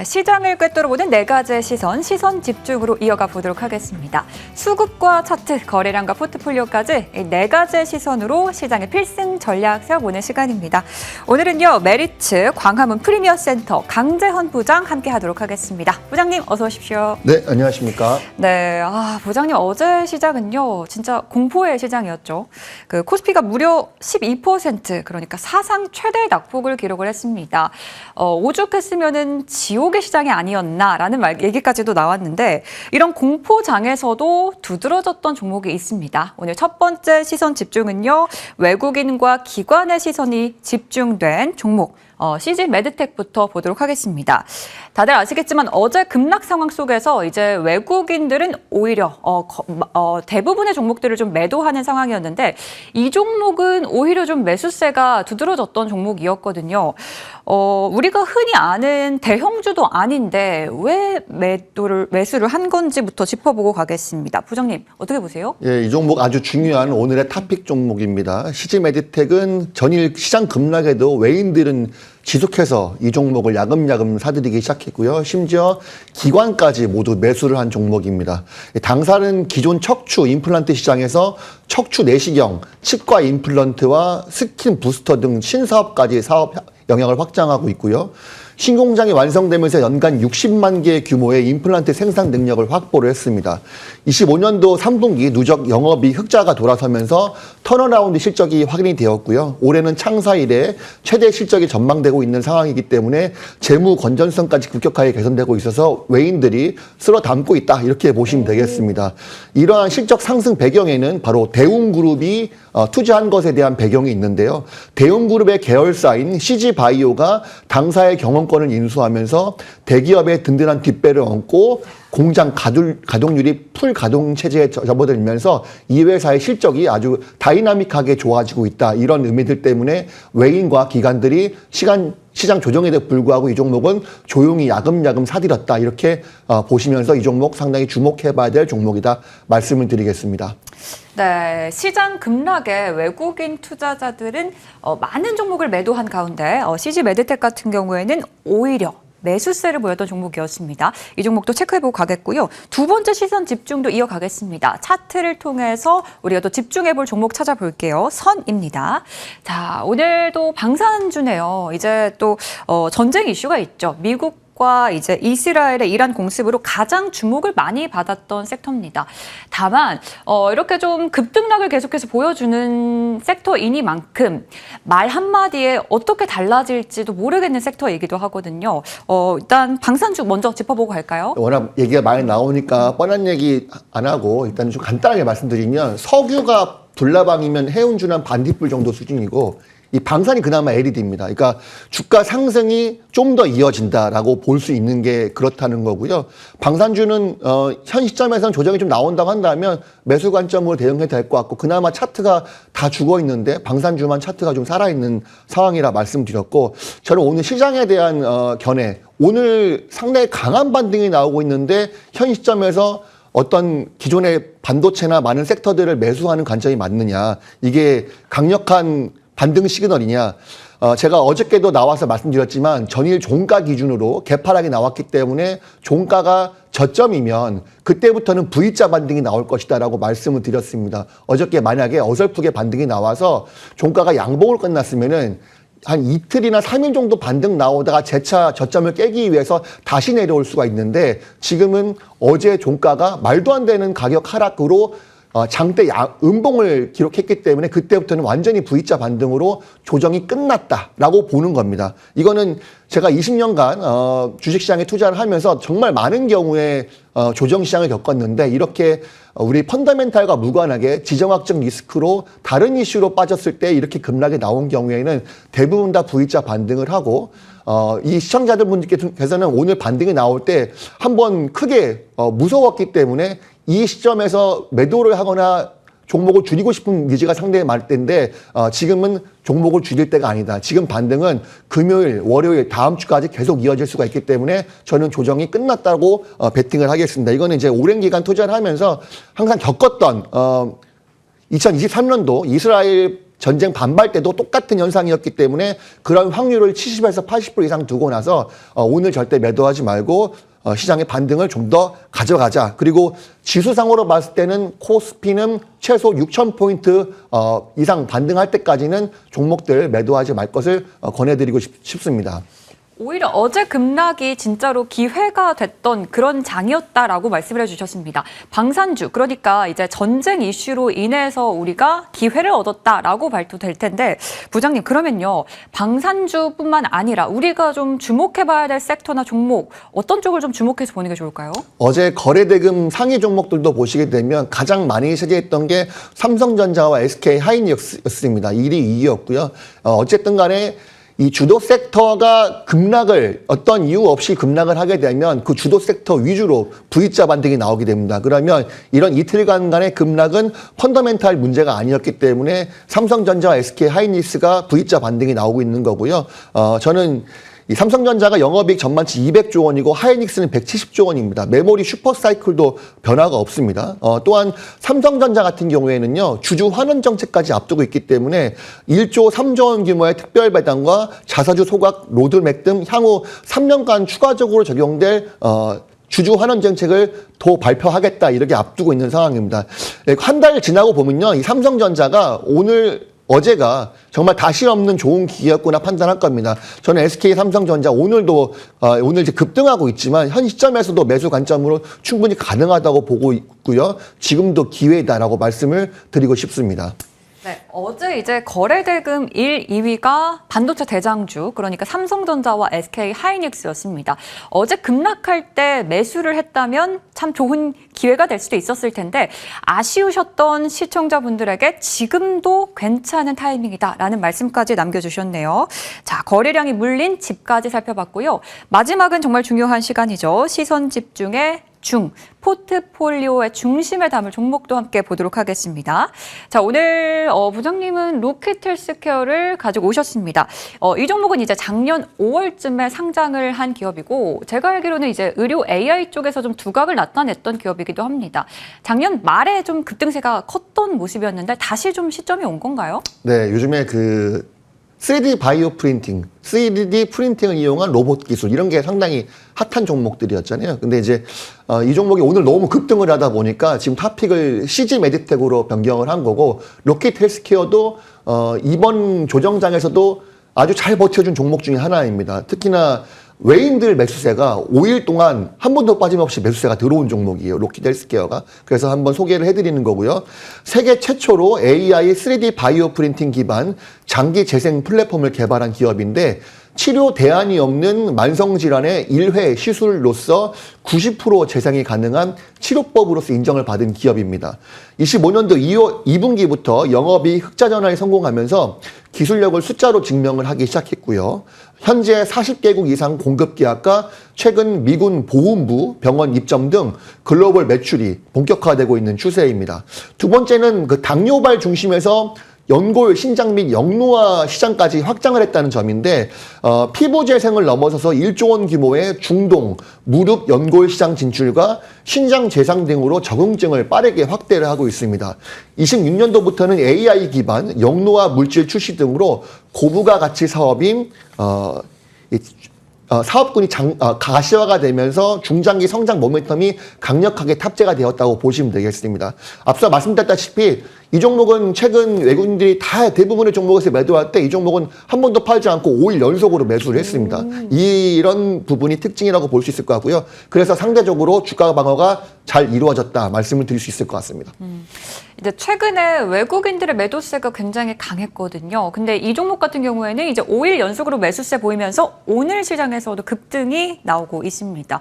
시장을 꿰뚫어보는 네 가지의 시선 집중으로 이어가 보도록 하겠습니다. 수급과 차트, 거래량과 포트폴리오까지 이 네 가지의 시선으로 시장의 필승 전략 세워보는 시간입니다. 오늘은요, 메리츠 광화문 프리미어 센터 강재헌 부장 함께하도록 하겠습니다. 부장님 어서 오십시오. 네, 안녕하십니까. 네, 부장님 어제 시장은요, 진짜 공포의 시장이었죠. 그 코스피가 무려 12% 그러니까 사상 최대 낙폭을 기록을 했습니다. 오죽했으면은 지옥의 시장이 아니었나라는 얘기까지도 나왔는데 이런 공포장에서도 두드러졌던 종목이 있습니다. 오늘 첫 번째 시선 집중은요, 외국인과 기관의 시선이 집중된 종목 CG 메드텍부터 보도록 하겠습니다. 다들 아시겠지만 어제 급락 상황 속에서 이제 외국인들은 오히려 대부분의 종목들을 좀 매도하는 상황이었는데 이 종목은 오히려 좀 매수세가 두드러졌던 종목이었거든요. 우리가 흔히 아는 대형주도 아닌데 왜 매수를 한 건지부터 짚어보고 가겠습니다. 부장님 어떻게 보세요? 예, 이 종목 아주 중요한 오늘의 탑픽 종목입니다. CG 메드텍은 전일 시장 급락에도 외인들은 지속해서 이 종목을 야금야금 사들이기 시작했고요. 심지어 기관까지 모두 매수를 한 종목입니다. 당사는 기존 척추 임플란트 시장에서 척추 내시경, 치과 임플란트와 스킨 부스터 등 신사업까지 사업 영역을 확장하고 있고요. 신공장이 완성되면서 연간 60만 개 규모의 임플란트 생산 능력을 확보를 했습니다. 25년도 3분기 누적 영업이 흑자가 돌아서면서 턴어라운드 실적이 확인이 되었고요. 올해는 창사 이래 최대 실적이 전망되고 있는 상황이기 때문에 재무 건전성까지 급격하게 개선되고 있어서 외인들이 쓸어 담고 있다, 이렇게 보시면 되겠습니다. 이러한 실적 상승 배경에는 바로 대웅그룹이 투자한 것에 대한 배경이 있는데요. 대웅그룹의 계열사인 CG바이오가 당사의 경영권을 인수하면서 대기업의 든든한 뒷배를 얹고 공장 가동률이 풀 가동 체제에 접어들면서 이 회사의 실적이 아주 다이나믹하게 좋아지고 있다, 이런 의미들 때문에 외인과 기관들이 시장 조정에도 불구하고 이 종목은 조용히 야금야금 사들였다, 이렇게 보시면서 이 종목 상당히 주목해봐야 될 종목이다 말씀을 드리겠습니다. 네, 시장 급락에 외국인 투자자들은 많은 종목을 매도한 가운데 CG 메드텍 같은 경우에는 오히려 매수세를 보였던 종목이었습니다. 이 종목도 체크해보고 가겠고요. 두 번째 시선 집중도 이어가겠습니다. 차트를 통해서 우리가 또 집중해볼 종목 찾아볼게요. 선입니다. 자, 오늘도 방산주네요. 이제 또 전쟁 이슈가 있죠. 미국과 이제 이스라엘의 이란 공습으로 가장 주목을 많이 받았던 섹터입니다. 다만 이렇게 좀 급등락을 계속해서 보여주는 섹터이니만큼 말 한마디에 어떻게 달라질지도 모르겠는 섹터이기도 하거든요. 일단 방산주 먼저 짚어보고 갈까요? 워낙 얘기가 많이 나오니까 뻔한 얘기 안 하고 일단 좀 간단하게 말씀드리면, 석유가 불나방이면 해운주는 반딧불 정도 수준이고 이 방산이 그나마 LED입니다. 그러니까 주가 상승이 좀 더 이어진다라고 볼 수 있는 게 그렇다는 거고요. 방산주는 현 시점에서는 조정이 좀 나온다고 한다면 매수 관점으로 대응해도 될 것 같고, 그나마 차트가 다 죽어 있는데 방산주만 차트가 좀 살아있는 상황이라 말씀드렸고, 저는 오늘 시장에 대한 견해, 오늘 상당히 강한 반등이 나오고 있는데 현 시점에서 어떤 기존의 반도체나 많은 섹터들을 매수하는 관점이 맞느냐, 이게 강력한 반등 시그널이냐. 제가 어저께도 나와서 말씀드렸지만 전일 종가 기준으로 개파락이 나왔기 때문에 종가가 저점이면 그때부터는 V자 반등이 나올 것이다 라고 말씀을 드렸습니다. 어저께 만약에 어설프게 반등이 나와서 종가가 양봉을 끝났으면은 한 이틀이나 3일 정도 반등 나오다가 재차 저점을 깨기 위해서 다시 내려올 수가 있는데, 지금은 어제 종가가 말도 안 되는 가격 하락으로 장대 음봉을 기록했기 때문에 그때부터는 완전히 V자 반등으로 조정이 끝났다라고 보는 겁니다. 이거는 제가 20년간 주식시장에 투자를 하면서 정말 많은 경우에 조정시장을 겪었는데, 이렇게 우리 펀더멘탈과 무관하게 지정학적 리스크로 다른 이슈로 빠졌을 때 이렇게 급락이 나온 경우에는 대부분 다 V자 반등을 하고, 이 시청자분들께서는 오늘 반등이 나올 때 한번 크게 무서웠기 때문에 이 시점에서 매도를 하거나 종목을 줄이고 싶은 니즈가 상당히 많을 텐데, 지금은 종목을 줄일 때가 아니다. 지금 반등은 금요일, 월요일, 다음 주까지 계속 이어질 수가 있기 때문에 저는 조정이 끝났다고 베팅을 하겠습니다. 이거는 이제 오랜 기간 투자를 하면서 항상 겪었던 2023년도 이스라엘 전쟁 반발 때도 똑같은 현상이었기 때문에 그런 확률을 70에서 80% 이상 두고 나서 오늘 절대 매도하지 말고 시장의 반등을 좀 더 가져가자. 그리고 지수상으로 봤을 때는 코스피는 최소 6,000포인트 이상 반등할 때까지는 종목들 매도하지 말 것을 권해드리고 싶습니다. 오히려 어제 급락이 진짜로 기회가 됐던 그런 장이었다라고 말씀을 해주셨습니다. 방산주, 그러니까 이제 전쟁 이슈로 인해서 우리가 기회를 얻었다라고 발표될 텐데, 부장님, 그러면요, 방산주뿐만 아니라 우리가 좀 주목해봐야 될 섹터나 종목, 어떤 쪽을 좀 주목해서 보는 게 좋을까요? 어제 거래대금 상위 종목들도 보시게 되면 가장 많이 차지했던 게 삼성전자와 SK 하이닉스였습니다. 1위, 2위였고요. 어쨌든 간에 이 주도 섹터가 급락을 어떤 이유 없이 급락을 하게 되면 그 주도 섹터 위주로 V자 반등이 나오게 됩니다. 그러면 이런 이틀간 간의 급락은 펀더멘탈 문제가 아니었기 때문에 삼성전자와 SK 하이닉스가 V자 반등이 나오고 있는 거고요. 저는 이 삼성전자가 영업이익 전반치 200조 원이고 하이닉스는 170조 원입니다. 메모리 슈퍼사이클도 변화가 없습니다. 또한 삼성전자 같은 경우에는요. 주주 환원 정책까지 앞두고 있기 때문에 1조 3조 원 규모의 특별 배당과 자사주 소각 로드맵 등 향후 3년간 추가적으로 적용될 주주 환원 정책을 더 발표하겠다 이렇게 앞두고 있는 상황입니다. 한 달 지나고 보면요. 이 삼성전자가 어제가 정말 다시 없는 좋은 기회였구나 판단할 겁니다. 저는 SK 삼성전자 오늘도 오늘 이제 급등하고 있지만 현 시점에서도 매수 관점으로 충분히 가능하다고 보고 있고요. 지금도 기회다라고 말씀을 드리고 싶습니다. 네, 어제 이제 거래대금 1, 2위가 반도체 대장주, 그러니까 삼성전자와 SK 하이닉스였습니다. 어제 급락할 때 매수를 했다면 참 좋은 기회가 될 수도 있었을 텐데 아쉬우셨던 시청자분들에게 지금도 괜찮은 타이밍이다라는 말씀까지 남겨주셨네요. 자, 거래량이 물린 집까지 살펴봤고요. 마지막은 정말 중요한 시간이죠. 시선 집중의 포트폴리오의 중심에 담을 종목도 함께 보도록 하겠습니다. 자, 오늘 부장님은 로켓 헬스케어를 가지고 오셨습니다. 이 종목은 이제 작년 5월쯤에 상장을 한 기업이고 제가 알기로는 이제 의료 AI 쪽에서 좀 두각을 나타냈던 기업이기도 합니다. 작년 말에 좀 급등세가 컸던 모습이었는데 다시 좀 시점이 온 건가요? 네, 요즘에 3D 바이오 프린팅, 3D 프린팅을 이용한 로봇 기술 이런 게 상당히 핫한 종목들이었잖아요. 근데 이제 이 종목이 오늘 너무 급등을 하다 보니까 지금 타픽을 CG 메디텍으로 변경을 한 거고 로켓 헬스케어도 이번 조정장에서도 아주 잘 버텨준 종목 중에 하나입니다. 특히나 외인들 매수세가 5일 동안 한 번도 빠짐없이 매수세가 들어온 종목이에요. 로켓 헬스케어가. 그래서 한번 소개를 해드리는 거고요. 세계 최초로 AI 3D 바이오 프린팅 기반 장기 재생 플랫폼을 개발한 기업인데 치료 대안이 없는 만성질환의 1회 시술로서 90% 재생이 가능한 치료법으로서 인정을 받은 기업입니다. 25년도 2분기부터 영업이익 흑자 전환에 성공하면서 기술력을 숫자로 증명을 하기 시작했고요. 현재 40개국 이상 공급 계약과 최근 미군 보훈부, 병원 입점 등 글로벌 매출이 본격화되고 있는 추세입니다. 두 번째는 당뇨발 중심에서 연골, 신장 및 영노화 시장까지 확장을 했다는 점인데 피부 재생을 넘어서서 1조 원 규모의 중동, 무릎, 연골 시장 진출과 신장 재상 등으로 적응증을 빠르게 확대를 하고 있습니다. 26년도부터는 AI 기반 영노화 물질 출시 등으로 고부가 가치 사업인 사업군이 가시화가 되면서 중장기 성장 모멘텀이 강력하게 탑재가 되었다고 보시면 되겠습니다. 앞서 말씀드렸다시피 이 종목은 최근 외국인들이 대부분의 종목에서 매도할 때 이 종목은 한 번도 팔지 않고 5일 연속으로 매수를 했습니다. 이런 부분이 특징이라고 볼 수 있을 것 같고요. 그래서 상대적으로 주가 방어가 잘 이루어졌다 말씀을 드릴 수 있을 것 같습니다. 이제 최근에 외국인들의 매도세가 굉장히 강했거든요. 근데 이 종목 같은 경우에는 이제 5일 연속으로 매수세 보이면서 오늘 시장에서도 급등이 나오고 있습니다.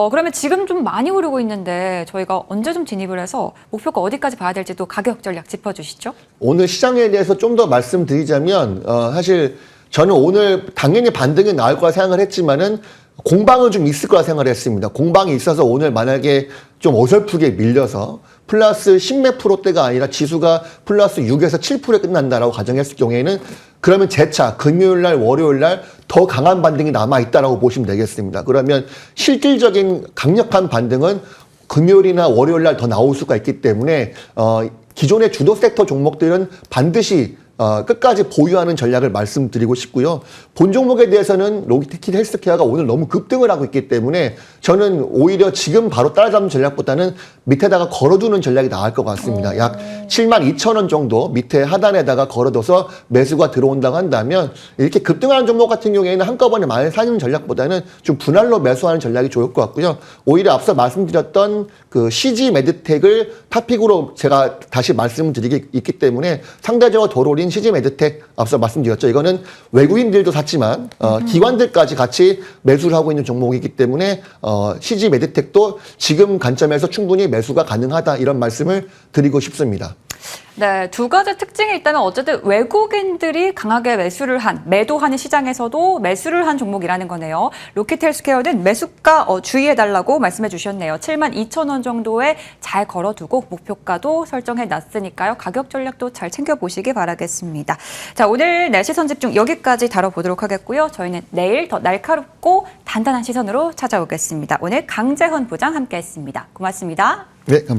그러면 지금 좀 많이 오르고 있는데 저희가 언제 좀 진입을 해서 목표가 어디까지 봐야 될지도 가격 전략 짚어주시죠. 오늘 시장에 대해서 좀 더 말씀드리자면 사실 저는 오늘 당연히 반등이 나올 거라 생각을 했지만은 공방은 좀 있을 거라 생각을 했습니다. 공방이 있어서 오늘 만약에 좀 어설프게 밀려서 플러스 10몇 %대가 아니라 지수가 플러스 6에서 7%에 끝난다라고 가정했을 경우에는 그러면 재차 금요일 날, 월요일 날 더 강한 반등이 남아있다라고 보시면 되겠습니다. 그러면 실질적인 강력한 반등은 금요일이나 월요일 날 더 나올 수가 있기 때문에 기존의 주도 섹터 종목들은 반드시 끝까지 보유하는 전략을 말씀드리고 싶고요. 본 종목에 대해서는 로키티드 헬스케어가 오늘 너무 급등을 하고 있기 때문에 저는 오히려 지금 바로 따라잡는 전략보다는 밑에다가 걸어두는 전략이 나을 것 같습니다. 약 72,000원 정도 밑에 하단에다가 걸어둬서 매수가 들어온다고 한다면 이렇게 급등하는 종목 같은 경우에는 한꺼번에 많이 사는 전략보다는 좀 분할로 매수하는 전략이 좋을 것 같고요. 오히려 앞서 말씀드렸던 그 CG 메드텍을 탑픽으로 제가 다시 말씀을 드리기 있기 때문에 상대적으로 덜 올린 CG 메드텍 앞서 말씀드렸죠. 이거는 외국인들도 샀지만 기관들까지 같이 매수를 하고 있는 종목이기 때문에 CG 메드텍도 지금 관점에서 충분히 매수가 가능하다 이런 말씀을 드리고 싶습니다. 네, 두 가지 특징이 있다면 어쨌든 외국인들이 강하게 매도하는 시장에서도 매수를 한 종목이라는 거네요. 로키티 헬스케어는 매수가 주의해달라고 말씀해 주셨네요. 72,000원 정도에 잘 걸어두고 목표가도 설정해 놨으니까요. 가격 전략도 잘 챙겨보시기 바라겠습니다. 자, 오늘 내 시선 집중 여기까지 다뤄보도록 하겠고요. 저희는 내일 더 날카롭고 단단한 시선으로 찾아오겠습니다. 오늘 강재헌 부장 함께했습니다. 고맙습니다. 네, 감사합니다.